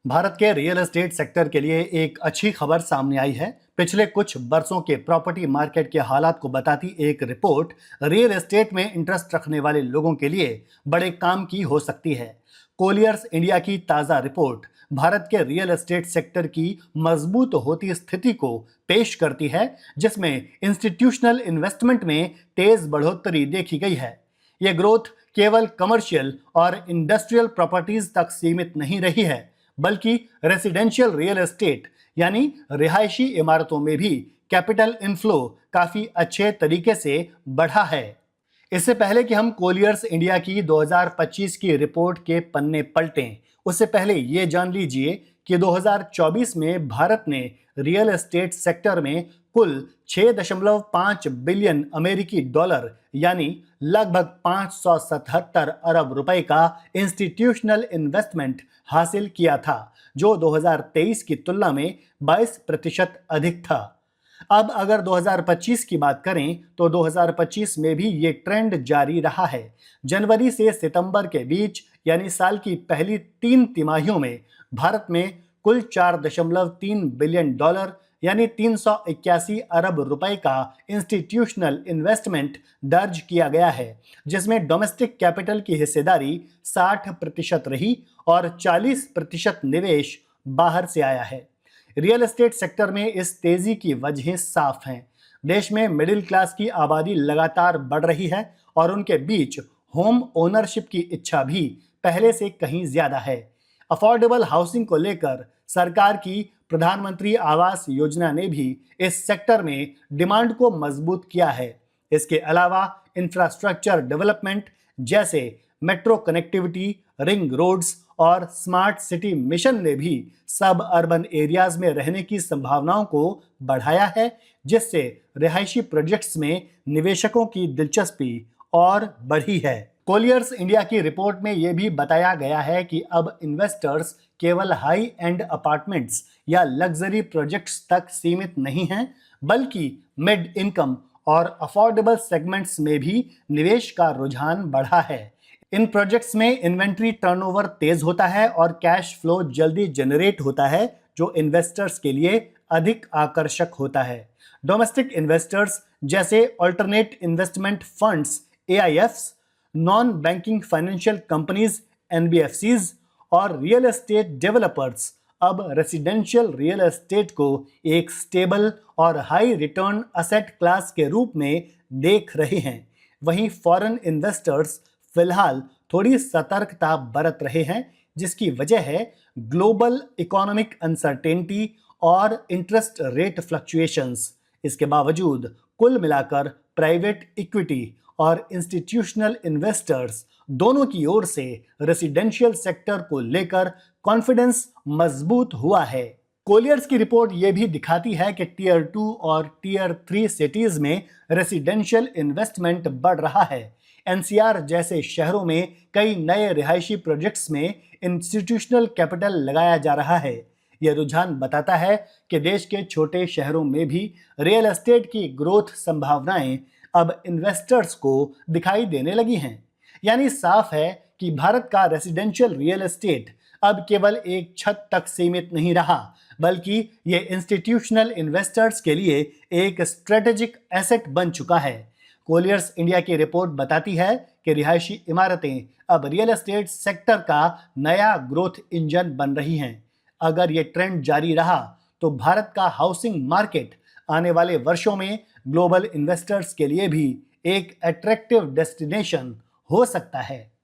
भारत के real estate sector के लिए एक अच्छी खबर सामने आई है। पिछले कुछ वर्षों के प्रॉपर्टी मार्केट के हालात को बताती एक रिपोर्ट रियल एस्टेट में इंटरेस्ट रखने वाले लोगों के लिए बड़े काम की हो सकती है। कोलियर्स इंडिया की ताज़ा रिपोर्ट भारत के रियल एस्टेट सेक्टर की मजबूत होती स्थिति को पेश करती है, जिसमें इंस्टीट्यूशनल इन्वेस्टमेंट में तेज बढ़ोतरी देखी गई है। यह ग्रोथ केवल कमर्शियल और इंडस्ट्रियल प्रॉपर्टीज तक सीमित नहीं रही है, बल्कि रेसिडेंशियल रियल एस्टेट यानी रिहायशी इमारतों में भी कैपिटल इनफ्लो काफी अच्छे तरीके से बढ़ा है। इससे पहले कि हम कोलियर्स इंडिया की 2025 की रिपोर्ट के पन्ने पलटें, उससे पहले ये जान लीजिए कि 2024 में भारत ने रियल एस्टेट सेक्टर में कुल 6.5 बिलियन अमेरिकी डॉलर यानी लगभग 577 अरब रुपए का इंस्टीट्यूशनल इन्वेस्टमेंट हासिल किया था, जो 2023 की तुलना में 22% अधिक था। अब अगर 2025 की बात करें तो 2025 में भी ये ट्रेंड जारी रहा है। जनवरी से सितंबर के बीच यानी साल की पहली 3 तिमाहियों में भारत में कुल 4.3 बिलियन डॉलर यानी 381 अरब रुपए का इंस्टीट्यूशनल इन्वेस्टमेंट दर्ज किया गया है, जिसमें डोमेस्टिक कैपिटल की हिस्सेदारी 60% रही और 40% निवेश बाहर से आया है। रियल एस्टेट सेक्टर में इस तेजी की वजहें साफ हैं। देश में मिडिल क्लास की आबादी लगातार बढ़ रही है और उनके बीच होम ओनरशिप की इच्छा भी पहले से कहीं ज्यादा है। अफोर्डेबल हाउसिंग को लेकर सरकार की प्रधानमंत्री आवास योजना ने भी इस सेक्टर में डिमांड को मजबूत किया है। इसके अलावा इंफ्रास्ट्रक्चर डेवलपमेंट जैसे मेट्रो कनेक्टिविटी, रिंग रोड्स और स्मार्ट सिटी मिशन ने भी सब अर्बन एरियाज में रहने की संभावनाओं को बढ़ाया है, जिससे रिहायशी प्रोजेक्ट्स में निवेशकों की दिलचस्पी और बढ़ी है। कोलियर्स इंडिया की रिपोर्ट में यह भी बताया गया है कि अब इन्वेस्टर्स केवल हाई एंड अपार्टमेंट्स या लग्जरी प्रोजेक्ट्स तक सीमित नहीं हैं, बल्कि मिड इनकम और अफोर्डेबल सेगमेंट्स में भी निवेश का रुझान बढ़ा है। इन प्रोजेक्ट्स में इन्वेंट्री टर्नओवर तेज होता है और कैश फ्लो जल्दी जनरेट होता है, जो इन्वेस्टर्स के लिए अधिक आकर्षक होता है। डोमेस्टिक इन्वेस्टर्स जैसे alternate investment funds AIFs, non banking financial companies NBFCs और रियल एस्टेट डेवलपर्स अब रेसिडेंशियल रियल एस्टेट को एक स्टेबल और हाई रिटर्न असेट क्लास के रूप में देख रहे हैं। वहीं फॉरेन इन्वेस्टर्स फिलहाल थोड़ी सतर्कता बरत रहे हैं, जिसकी वजह है ग्लोबल इकोनॉमिक अनसर्टेनिटी और इंटरेस्ट रेट फ्लक्चुएशंस। इसके बावजूद कुल मिलाकर प्राइवेट इक्विटी और इंस्टीट्यूशनल इन्वेस्टर्स दोनों की ओर से रेसिडेंशियल सेक्टर को लेकर कॉन्फिडेंस मजबूत हुआ है। कोलियर्स की रिपोर्ट यह भी दिखाती है कि टियर 2 और टियर 3 सिटीज में रेसिडेंशियल इन्वेस्टमेंट बढ़ रहा है। NCR जैसे शहरों में कई नए रिहायशी प्रोजेक्ट्स में इंस्टीट्यूशनल कैपिटल लगाया जा रहा है। यह रुझान बताता है कि देश के छोटे शहरों में भी रियल एस्टेट की ग्रोथ संभावनाएं अब इन्वेस्टर्स को दिखाई देने लगी हैं। यानी साफ है कि भारत का रेसिडेंशियल रियल एस्टेट अब केवल एक छत तक सीमित नहीं रहा, बल्कि ये इंस्टीट्यूशनल इन्वेस्टर्स के लिए एक स्ट्रेटेजिक एसेट बन चुका है। कोलियर्स इंडिया की रिपोर्ट बताती है कि रिहायशी इमारतें अब रियल एस्टेट सेक्टर का नया ग्रोथ इंजन बन रही हैं। अगर ये ट्रेंड जारी रहा तो भारत का हाउसिंग मार्केट आने वाले वर्षों में ग्लोबल इन्वेस्टर्स के लिए भी एक अट्रैक्टिव डेस्टिनेशन हो सकता है।